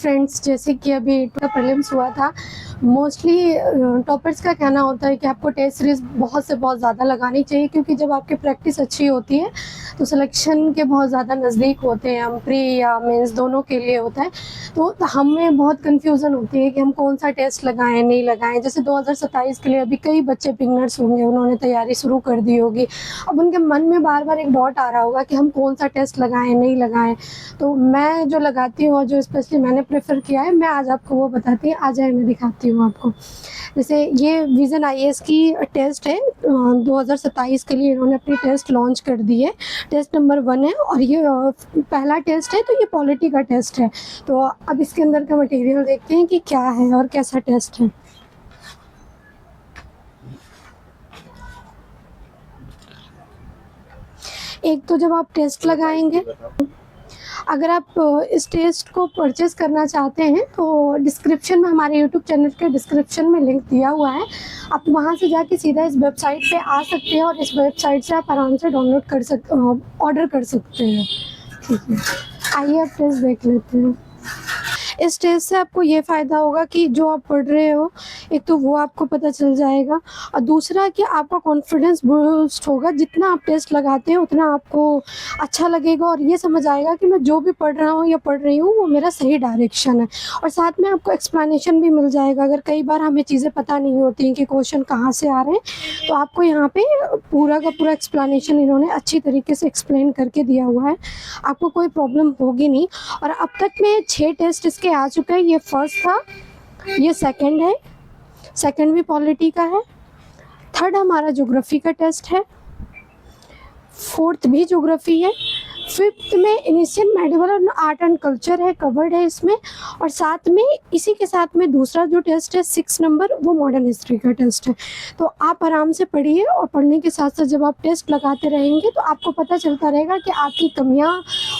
Friends, जैसे कि अभी प्रीलिम्स हुआ था, मोस्टली टॉपर्स का कहना होता है कि आपको टेस्ट सीरीज बहुत से बहुत ज़्यादा लगानी चाहिए, क्योंकि जब आपकी प्रैक्टिस अच्छी होती है तो सिलेक्शन के बहुत ज़्यादा नज़दीक होते हैं, हम प्री या मेंस दोनों के लिए होता है। तो हमें बहुत कन्फ्यूज़न होती है कि हम कौन सा टेस्ट लगाएं नहीं लगाएं। जैसे 2027 के लिए अभी कई बच्चे बिगनर्स होंगे, उन्होंने तैयारी शुरू कर दी होगी, अब उनके मन में बार बार एक डॉट आ रहा होगा कि हम कौन सा टेस्ट लगाएं नहीं लगाएं। तो मैं जो लगाती हूँ और जो स्पेशली मैंने प्रेफर किया है, मैं आज आपको वो बताती हूँ। आ जाए, मैं दिखाती हूँ आपको। जैसे ये विज़न आईएएस की टेस्ट है, 2027 के लिए इन्होंने अपनी टेस्ट लॉन्च कर दी है। टेस्ट नंबर 1 है और ये पहला टेस्ट है, तो ये पॉलिटी का टेस्ट है। तो अब इसके अंदर का मटेरियल देखते हैं कि क्या है और कैसा टेस्ट है। एक तो जब आप टेस्ट लगाएंगे, अगर आप इस टेस्ट को परचेस करना चाहते हैं तो डिस्क्रिप्शन में, हमारे यूट्यूब चैनल के डिस्क्रिप्शन में लिंक दिया हुआ है। आप वहां से जाके सीधा इस वेबसाइट पे आ सकते हैं और इस वेबसाइट से आप आराम से डाउनलोड कर सकते, ऑर्डर कर सकते हैं। ठीक है, आइए अब टेस्ट देख लेते हैं। इस टेस्ट से आपको ये फ़ायदा होगा कि जो आप पढ़ रहे हो, एक तो वो आपको पता चल जाएगा, और दूसरा कि आपका कॉन्फिडेंस बूस्ट होगा। जितना आप टेस्ट लगाते हैं उतना आपको अच्छा लगेगा और ये समझ आएगा कि मैं जो भी पढ़ रहा हूँ या पढ़ रही हूँ वो मेरा सही डायरेक्शन है। और साथ में आपको एक्सप्लेनेशन भी मिल जाएगा। अगर कई बार हमें चीज़ें पता नहीं होती कि क्वेश्चन कहाँ से आ रहे हैं, तो आपको यहाँ पे पूरा का पूरा एक्सप्लेनेशन इन्होंने अच्छी तरीके से एक्सप्लेन करके दिया हुआ है, आपको कोई प्रॉब्लम होगी नहीं। और अब तक में 6 टेस्ट इसके आ चुके हैं। ये फर्स्ट था, ये सेकंड है, सेकंड भी पॉलिटी का है, थर्ड हमारा ज्योग्राफी का टेस्ट है, फोर्थ भी ज्योग्राफी है, फिफ्थ में इनिशियल मेडिवल और आर्ट एंड कल्चर है, कवर्ड है इसमें। और साथ में इसी के साथ में दूसरा जो टेस्ट है 6 नंबर, वो मॉडर्न हिस्ट्री का टेस्ट है। तो आप आराम से पढ़िए और पढ़ने के साथ साथ जब आप टेस्ट लगाते रहेंगे तो आपको पता चलता रहेगा कि आपकी कमियां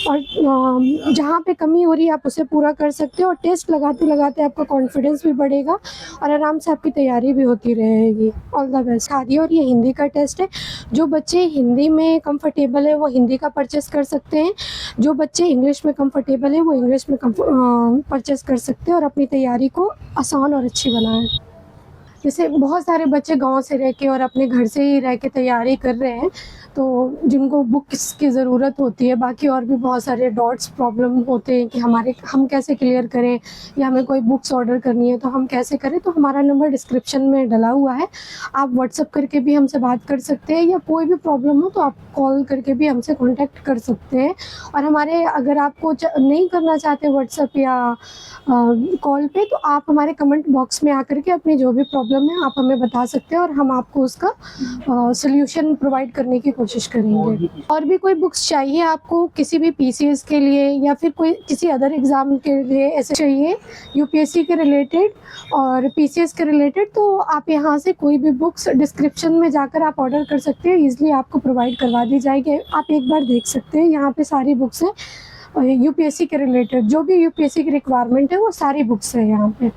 और जहाँ पे कमी हो रही है आप उसे पूरा कर सकते हो। और टेस्ट लगाते लगाते आपका कॉन्फिडेंस भी बढ़ेगा और आराम से आपकी तैयारी भी होती रहेगी। All the best. आदि, और ये हिंदी का टेस्ट है। जो बच्चे हिंदी में कंफर्टेबल है वो हिंदी का परचेस कर सकते हैं, जो बच्चे इंग्लिश में कंफर्टेबल है वो इंग्लिश में परचेस कर सकते हैं और अपनी तैयारी को आसान और अच्छी बनाएं। जैसे बहुत सारे बच्चे गांव से रह के और अपने घर से ही रह के तैयारी कर रहे हैं, तो जिनको बुक्स की ज़रूरत होती है, बाकी और भी बहुत सारे डॉट्स प्रॉब्लम होते हैं कि हम कैसे क्लियर करें, या हमें कोई बुक्स ऑर्डर करनी है तो हम कैसे करें। तो हमारा नंबर डिस्क्रिप्शन में डला हुआ है, आप व्हाट्सअप करके भी हमसे बात कर सकते हैं, या कोई भी प्रॉब्लम हो तो आप कॉल करके भी हमसे कॉन्टैक्ट कर सकते हैं। और हमारे, अगर आपको नहीं करना चाहते व्हाट्सअप या कॉल पे, तो आप हमारे कमेंट बॉक्स में आकर के अपनी जो भी प्रॉब्लम है आप हमें बता सकते हैं और हम आपको उसका सल्यूशन प्रोवाइड करने की कोशिश करेंगे। और भी कोई बुक्स चाहिए आपको किसी भी पीसीएस के लिए या फिर कोई किसी अदर एग्ज़ाम के लिए ऐसे चाहिए, यूपीएससी के रिलेटेड और पीसीएस के रिलेटेड, तो आप यहाँ से कोई भी बुक्स डिस्क्रिप्शन में जाकर आप ऑर्डर कर सकते हैं, ईजिली आपको प्रोवाइड करवा दी जाएगी। आप एक बार देख सकते हैं, यहाँ पे सारी बुक्स हैं यूपीएससी के रिलेटेड, जो भी यूपीएससी की रिक्वायरमेंट है वो सारी बुक्स है यहाँ पे।